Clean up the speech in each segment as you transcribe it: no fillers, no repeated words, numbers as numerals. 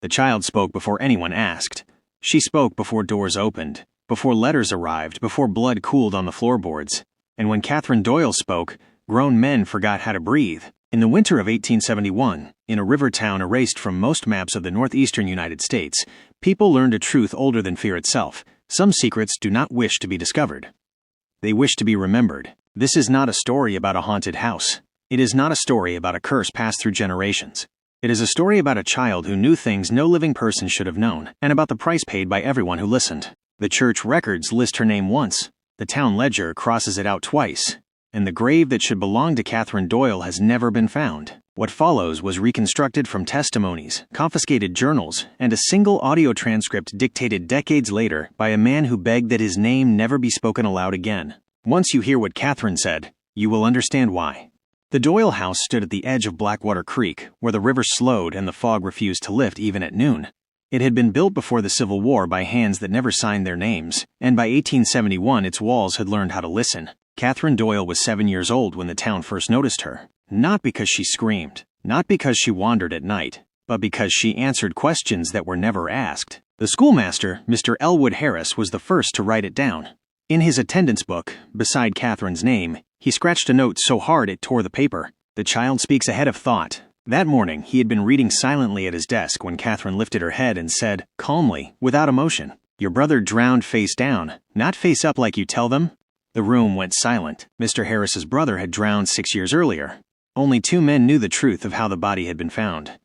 The child spoke before anyone asked. She spoke before doors opened, before letters arrived, before blood cooled on the floorboards. And when Catherine Doyle spoke, grown men forgot how to breathe. In the winter of 1871, in a river town erased from most maps of the northeastern United States, people learned a truth older than fear itself. Some secrets do not wish to be discovered. They wish to be remembered. This is not a story about a haunted house. It is not a story about a curse passed through generations. It is a story about a child who knew things no living person should have known, and about the price paid by everyone who listened. The church records list her name once. The town ledger crosses it out twice. And the grave that should belong to Catherine Doyle has never been found. What follows was reconstructed from testimonies, confiscated journals, and a single audio transcript dictated decades later by a man who begged that his name never be spoken aloud again. Once you hear what Catherine said, you will understand why. The Doyle house stood at the edge of Blackwater Creek, where the river slowed and the fog refused to lift even at noon. It had been built before the Civil War by hands that never signed their names, and by 1871 its walls had learned how to listen. Catherine Doyle was 7 years old when the town first noticed her. Not because she screamed, not because she wandered at night, but because she answered questions that were never asked. The schoolmaster, Mr. Elwood Harris, was the first to write it down. In his attendance book, beside Catherine's name, he scratched a note so hard it tore the paper. The child speaks ahead of thought. That morning, he had been reading silently at his desk when Catherine lifted her head and said, calmly, without emotion, "Your brother drowned face down, not face up like you tell them." The room went silent. Mr. Harris's brother had drowned 6 years earlier. Only 2 men knew the truth of how the body had been found.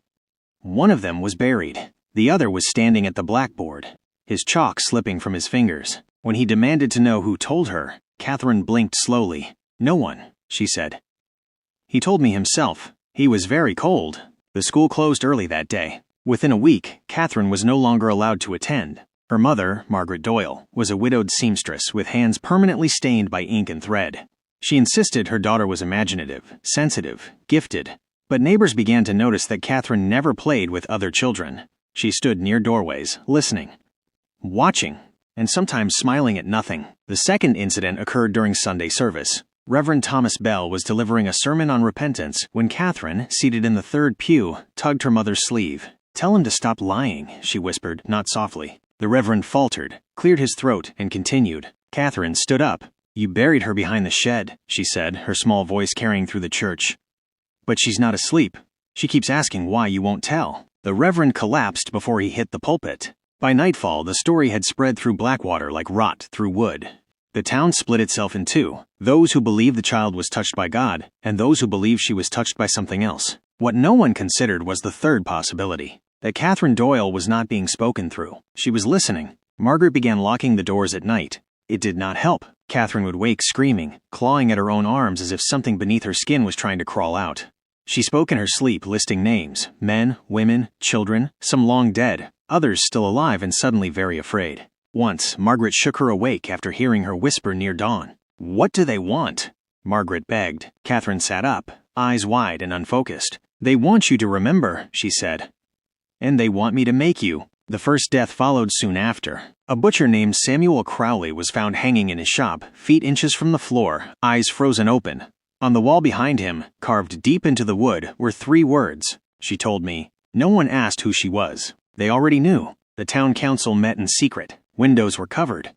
One of them was buried. The other was standing at the blackboard, his chalk slipping from his fingers. When he demanded to know who told her, Catherine blinked slowly. "No one," she said. "He told me himself. He was very cold." The school closed early that day. Within a week, Catherine was no longer allowed to attend. Her mother, Margaret Doyle, was a widowed seamstress with hands permanently stained by ink and thread. She insisted her daughter was imaginative, sensitive, gifted. But neighbors began to notice that Catherine never played with other children. She stood near doorways, listening, watching, and sometimes smiling at nothing. The second incident occurred during Sunday service. Reverend Thomas Bell was delivering a sermon on repentance when Catherine, seated in the third pew, tugged her mother's sleeve. "Tell him to stop lying," she whispered, not softly. The Reverend faltered, cleared his throat, and continued. Catherine stood up. "You buried her behind the shed," she said, her small voice carrying through the church. "But she's not asleep. She keeps asking why you won't tell." The Reverend collapsed before he hit the pulpit. By nightfall, the story had spread through Blackwater like rot through wood. The town split itself in two, those who believed the child was touched by God, and those who believed she was touched by something else. What no one considered was the third possibility, that Catherine Doyle was not being spoken through. She was listening. Margaret began locking the doors at night. It did not help. Catherine would wake screaming, clawing at her own arms as if something beneath her skin was trying to crawl out. She spoke in her sleep, listing names, men, women, children, some long dead, others still alive and suddenly very afraid. Once, Margaret shook her awake after hearing her whisper near dawn. "What do they want?" Margaret begged. Catherine sat up, eyes wide and unfocused. "They want you to remember," she said. "And they want me to make you." The first death followed soon after. A butcher named Samuel Crowley was found hanging in his shop, feet inches from the floor, eyes frozen open. On the wall behind him, carved deep into the wood, were 3 words. She told me. No one asked who she was. They already knew. The town council met in secret. Windows were covered.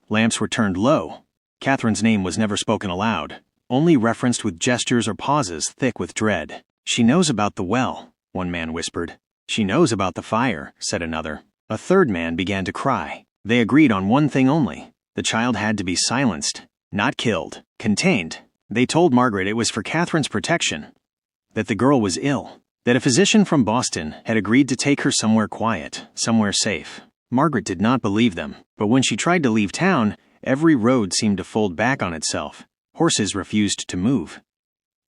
Lamps were turned low. Catherine's name was never spoken aloud, only referenced with gestures or pauses thick with dread. "She knows about the well," one man whispered. "She knows about the fire," said another. A third man began to cry. They agreed on one thing only. The child had to be silenced, not killed, contained. They told Margaret it was for Catherine's protection, that the girl was ill, that a physician from Boston had agreed to take her somewhere quiet, somewhere safe. Margaret did not believe them, but when she tried to leave town, every road seemed to fold back on itself. Horses refused to move.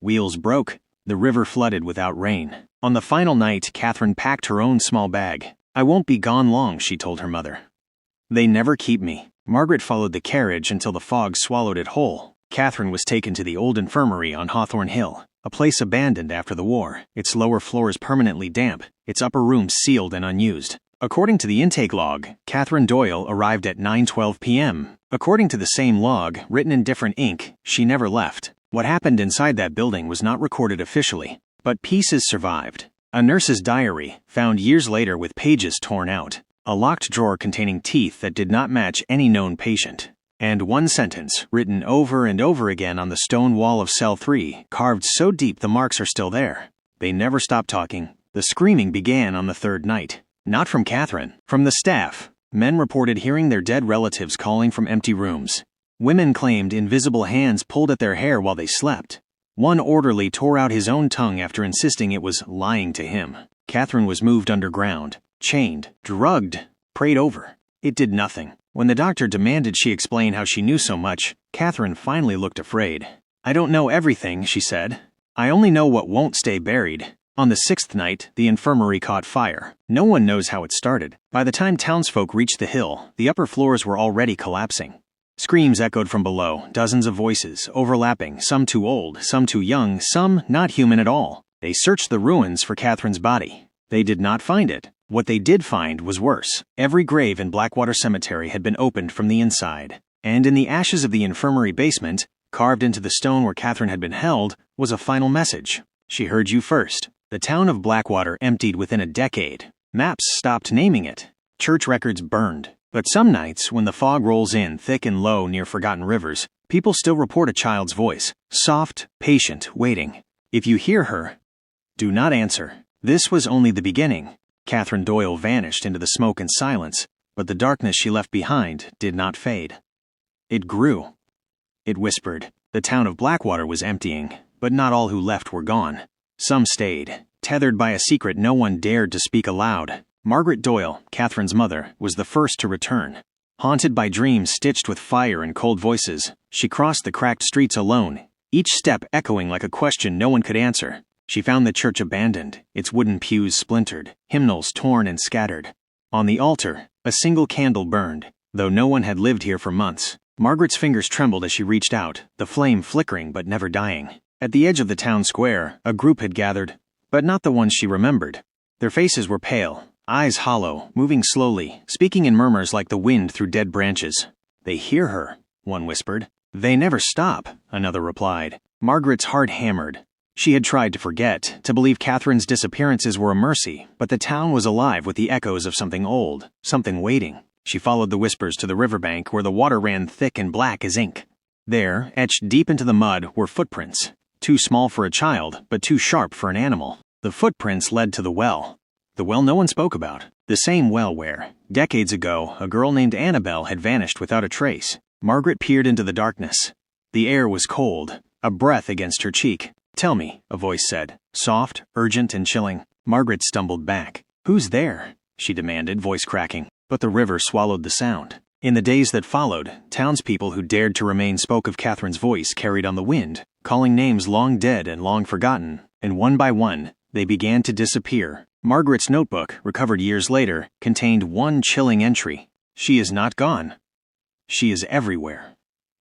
Wheels broke. The river flooded without rain. On the final night, Catherine packed her own small bag. "I won't be gone long," she told her mother. "They never keep me." Margaret followed the carriage until the fog swallowed it whole. Catherine was taken to the old infirmary on Hawthorne Hill, a place abandoned after the war, its lower floors permanently damp, its upper rooms sealed and unused. According to the intake log, Catherine Doyle arrived at 9:12 p.m. According to the same log, written in different ink, she never left. What happened inside that building was not recorded officially, but pieces survived. A nurse's diary, found years later with pages torn out. A locked drawer containing teeth that did not match any known patient. And one sentence, written over and over again on the stone wall of cell 3, carved so deep the marks are still there. They never stopped talking. The screaming began on the third night. Not from Catherine, from the staff. Men reported hearing their dead relatives calling from empty rooms. Women claimed invisible hands pulled at their hair while they slept. One orderly tore out his own tongue after insisting it was lying to him. Catherine was moved underground, chained, drugged, prayed over. It did nothing. When the doctor demanded she explain how she knew so much, Catherine finally looked afraid. "I don't know everything," she said. "I only know what won't stay buried." On the sixth night, the infirmary caught fire. No one knows how it started. By the time townsfolk reached the hill, the upper floors were already collapsing. Screams echoed from below, dozens of voices, overlapping, some too old, some too young, some not human at all. They searched the ruins for Catherine's body. They did not find it. What they did find was worse. Every grave in Blackwater Cemetery had been opened from the inside. And in the ashes of the infirmary basement, carved into the stone where Catherine had been held, was a final message. "She heard you first." The town of Blackwater emptied within a decade. Maps stopped naming it. Church records burned. But some nights, when the fog rolls in thick and low near forgotten rivers, people still report a child's voice, soft, patient, waiting. If you hear her, do not answer. This was only the beginning. Catherine Doyle vanished into the smoke and silence, but the darkness she left behind did not fade. It grew. It whispered. The town of Blackwater was emptying, but not all who left were gone. Some stayed, tethered by a secret no one dared to speak aloud. Margaret Doyle, Catherine's mother, was the first to return. Haunted by dreams stitched with fire and cold voices, she crossed the cracked streets alone, each step echoing like a question no one could answer. She found the church abandoned, its wooden pews splintered, hymnals torn and scattered. On the altar, a single candle burned, though no one had lived here for months. Margaret's fingers trembled as she reached out, the flame flickering but never dying. At the edge of the town square, a group had gathered, but not the ones she remembered. Their faces were pale, eyes hollow, moving slowly, speaking in murmurs like the wind through dead branches. "They hear her," one whispered. "They never stop," another replied. Margaret's heart hammered. She had tried to forget, to believe Catherine's disappearances were a mercy, but the town was alive with the echoes of something old, something waiting. She followed the whispers to the riverbank where the water ran thick and black as ink. There, etched deep into the mud, were footprints. Too small for a child, but too sharp for an animal. The footprints led to the well. The well no one spoke about. The same well where, decades ago, a girl named Annabelle had vanished without a trace. Margaret peered into the darkness. The air was cold, a breath against her cheek. "Tell me," a voice said, soft, urgent, and chilling. Margaret stumbled back. "Who's there?" she demanded, voice cracking. But the river swallowed the sound. In the days that followed, townspeople who dared to remain spoke of Catherine's voice carried on the wind, calling names long dead and long forgotten, and one by one, they began to disappear. Margaret's notebook, recovered years later, contained one chilling entry. "She is not gone. She is everywhere.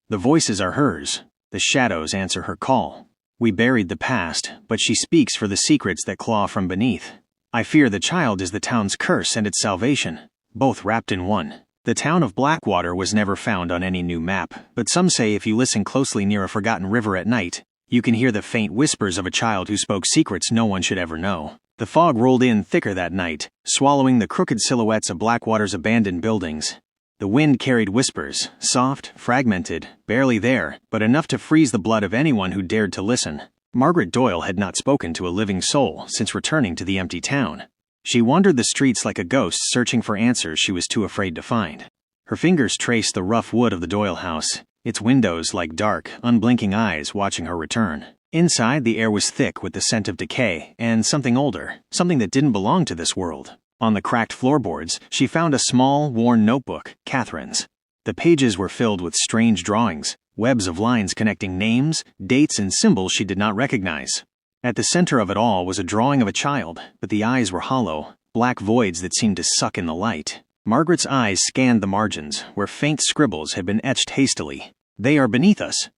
The voices are hers. The shadows answer her call. We buried the past, but she speaks for the secrets that claw from beneath. I fear the child is the town's curse and its salvation, both wrapped in one." The town of Blackwater was never found on any new map, but some say if you listen closely near a forgotten river at night, you can hear the faint whispers of a child who spoke secrets no one should ever know. The fog rolled in thicker that night, swallowing the crooked silhouettes of Blackwater's abandoned buildings. The wind carried whispers, soft, fragmented, barely there, but enough to freeze the blood of anyone who dared to listen. Margaret Doyle had not spoken to a living soul since returning to the empty town. She wandered the streets like a ghost searching for answers she was too afraid to find. Her fingers traced the rough wood of the Doyle house, its windows like dark, unblinking eyes watching her return. Inside, the air was thick with the scent of decay and something older, something that didn't belong to this world. On the cracked floorboards, she found a small, worn notebook, Catherine's. The pages were filled with strange drawings, webs of lines connecting names, dates, and symbols she did not recognize. At the center of it all was a drawing of a child, but the eyes were hollow, black voids that seemed to suck in the light. Margaret's eyes scanned the margins, where faint scribbles had been etched hastily. "They are beneath us."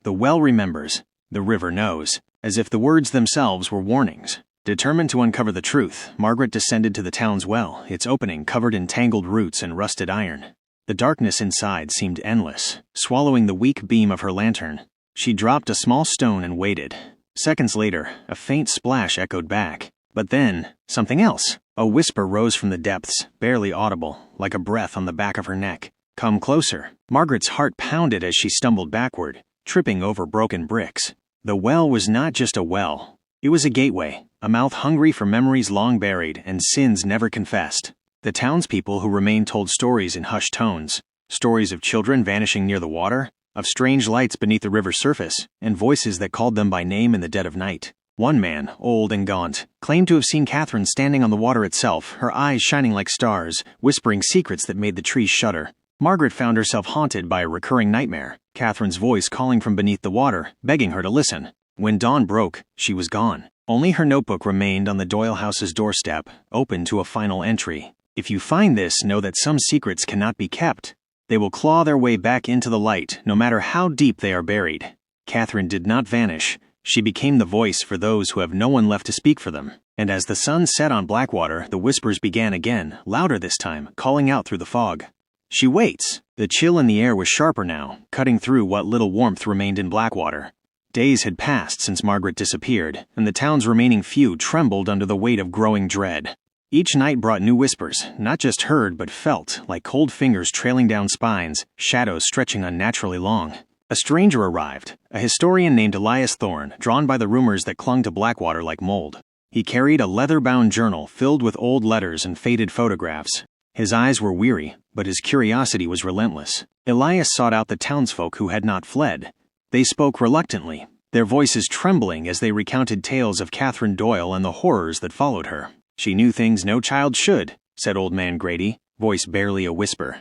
The well remembers, the river knows, as if the words themselves were warnings. Determined to uncover the truth, Margaret descended to the town's well, its opening covered in tangled roots and rusted iron. The darkness inside seemed endless, swallowing the weak beam of her lantern. She dropped a small stone and waited. Seconds later, a faint splash echoed back. But then, something else. A whisper rose from the depths, barely audible, like a breath on the back of her neck. "Come closer." Margaret's heart pounded as she stumbled backward, tripping over broken bricks. The well was not just a well. It was a gateway, a mouth hungry for memories long buried and sins never confessed. The townspeople who remained told stories in hushed tones. Stories of children vanishing near the water, of strange lights beneath the river's surface, and voices that called them by name in the dead of night. One man, old and gaunt, claimed to have seen Catherine standing on the water itself, her eyes shining like stars, whispering secrets that made the trees shudder. Margaret found herself haunted by a recurring nightmare, Catherine's voice calling from beneath the water, begging her to listen. When dawn broke, she was gone. Only her notebook remained on the Doyle house's doorstep, open to a final entry. "If you find this, know that some secrets cannot be kept. They will claw their way back into the light, no matter how deep they are buried." Catherine did not vanish. She became the voice for those who have no one left to speak for them. And as the sun set on Blackwater, the whispers began again, louder this time, calling out through the fog. "She waits." The chill in the air was sharper now, cutting through what little warmth remained in Blackwater. Days had passed since Margaret disappeared, and the town's remaining few trembled under the weight of growing dread. Each night brought new whispers, not just heard but felt, like cold fingers trailing down spines, shadows stretching unnaturally long. A stranger arrived, a historian named Elias Thorne, drawn by the rumors that clung to Blackwater like mold. He carried a leather-bound journal filled with old letters and faded photographs. His eyes were weary, but his curiosity was relentless. Elias sought out the townsfolk who had not fled. They spoke reluctantly, their voices trembling as they recounted tales of Catherine Doyle and the horrors that followed her. "She knew things no child should," said Old Man Grady, voice barely a whisper.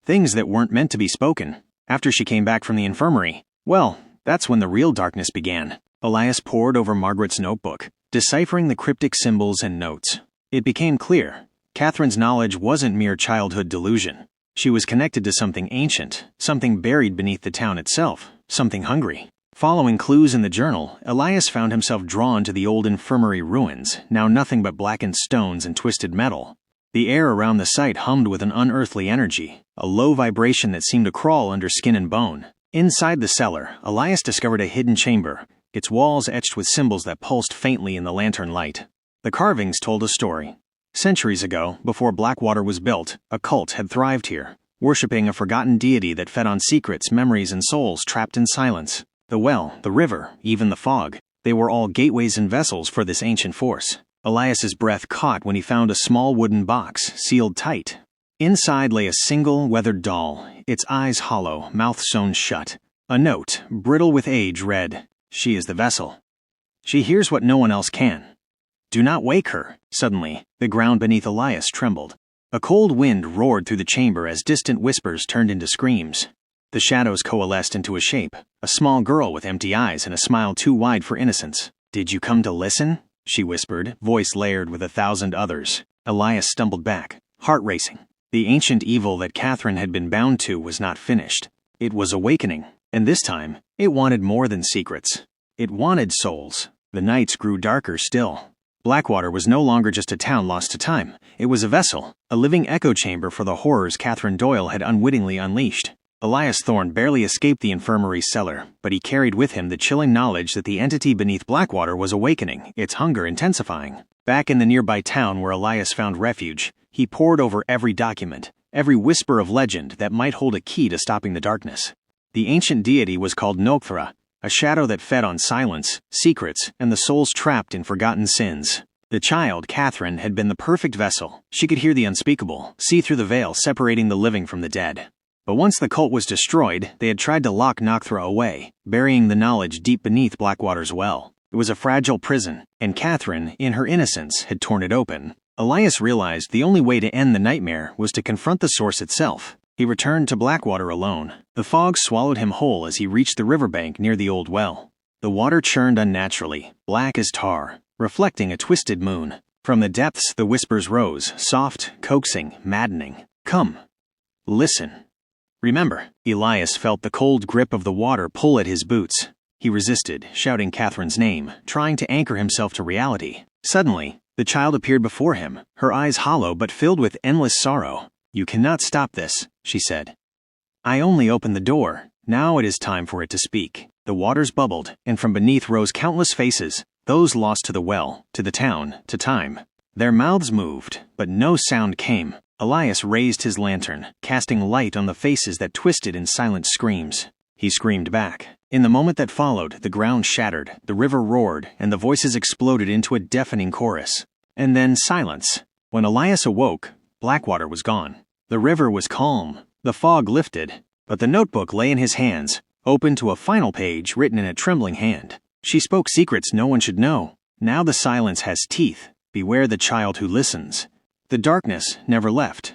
"Things that weren't meant to be spoken. After she came back from the infirmary, well, that's when the real darkness began." Elias pored over Margaret's notebook, deciphering the cryptic symbols and notes. It became clear. Catherine's knowledge wasn't mere childhood delusion. She was connected to something ancient, something buried beneath the town itself, something hungry. Following clues in the journal, Elias found himself drawn to the old infirmary ruins, now nothing but blackened stones and twisted metal. The air around the site hummed with an unearthly energy, a low vibration that seemed to crawl under skin and bone. Inside the cellar, Elias discovered a hidden chamber, its walls etched with symbols that pulsed faintly in the lantern light. The carvings told a story. Centuries ago, before Blackwater was built, a cult had thrived here, worshipping a forgotten deity that fed on secrets, memories, and souls trapped in silence. The well, the river, even the fog, they were all gateways and vessels for this ancient force. Elias's breath caught when he found a small wooden box, sealed tight. Inside lay a single, weathered doll, its eyes hollow, mouth sewn shut. A note, brittle with age, read, "She is the vessel. She hears what no one else can. Do not wake her." Suddenly, the ground beneath Elias trembled. A cold wind roared through the chamber as distant whispers turned into screams. The shadows coalesced into a shape, a small girl with empty eyes and a smile too wide for innocence. "Did you come to listen?" she whispered, voice layered with 1,000 others. Elias stumbled back, heart racing. The ancient evil that Catherine had been bound to was not finished. It was awakening, and this time, it wanted more than secrets. It wanted souls. The nights grew darker still. Blackwater was no longer just a town lost to time. It was a vessel, a living echo chamber for the horrors Catherine Doyle had unwittingly unleashed. Elias Thorne barely escaped the infirmary's cellar, but he carried with him the chilling knowledge that the entity beneath Blackwater was awakening, its hunger intensifying. Back in the nearby town where Elias found refuge, he pored over every document, every whisper of legend that might hold a key to stopping the darkness. The ancient deity was called Nokthra, a shadow that fed on silence, secrets, and the souls trapped in forgotten sins. The child, Catherine, had been the perfect vessel. She could hear the unspeakable, see through the veil separating the living from the dead. But once the cult was destroyed, they had tried to lock Nokthra away, burying the knowledge deep beneath Blackwater's well. It was a fragile prison, and Catherine, in her innocence, had torn it open. Elias realized the only way to end the nightmare was to confront the source itself. He returned to Blackwater alone. The fog swallowed him whole as he reached the riverbank near the old well. The water churned unnaturally, black as tar, reflecting a twisted moon. From the depths the whispers rose, soft, coaxing, maddening. "Come. Listen." "Remember." Elias felt the cold grip of the water pull at his boots. He resisted, shouting Catherine's name, trying to anchor himself to reality. Suddenly, the child appeared before him, her eyes hollow but filled with endless sorrow. "You cannot stop this," she said. "I only opened the door. Now it is time for it to speak." The waters bubbled, and from beneath rose countless faces, those lost to the well, to the town, to time. Their mouths moved, but no sound came. Elias raised his lantern, casting light on the faces that twisted in silent screams. He screamed back. In the moment that followed, the ground shattered, the river roared, and the voices exploded into a deafening chorus. And then silence. When Elias awoke, Blackwater was gone. The river was calm. The fog lifted. But the notebook lay in his hands, open to a final page written in a trembling hand. She spoke secrets no one should know. Now the silence has teeth. Beware the child who listens. The darkness never left.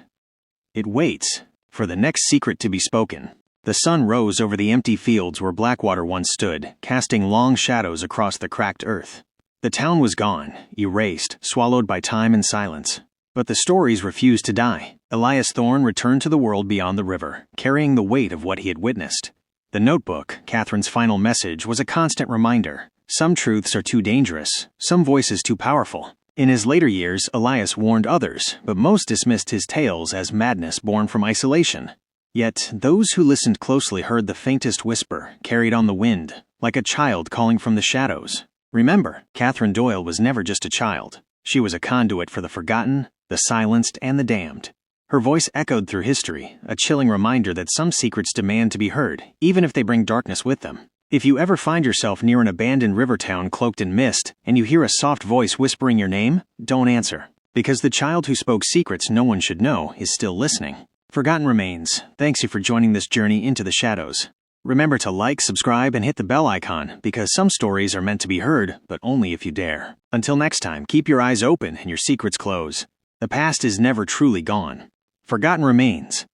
It waits for the next secret to be spoken. The sun rose over the empty fields where Blackwater once stood, casting long shadows across the cracked earth. The town was gone, erased, swallowed by time and silence. But the stories refused to die. Elias Thorne returned to the world beyond the river, carrying the weight of what he had witnessed. The notebook, Catherine's final message, was a constant reminder. Some truths are too dangerous, some voices too powerful. In his later years, Elias warned others, but most dismissed his tales as madness born from isolation. Yet, those who listened closely heard the faintest whisper, carried on the wind, like a child calling from the shadows. Remember, Catherine Doyle was never just a child. She was a conduit for the forgotten, the silenced, and the damned. Her voice echoed through history, a chilling reminder that some secrets demand to be heard, even if they bring darkness with them. If you ever find yourself near an abandoned river town cloaked in mist, and you hear a soft voice whispering your name, don't answer. Because the child who spoke secrets no one should know is still listening. Forgotten Remains, thanks you for joining this journey into the shadows. Remember to like, subscribe, and hit the bell icon, because some stories are meant to be heard, but only if you dare. Until next time, keep your eyes open and your secrets close. The past is never truly gone. Forgotten Remains.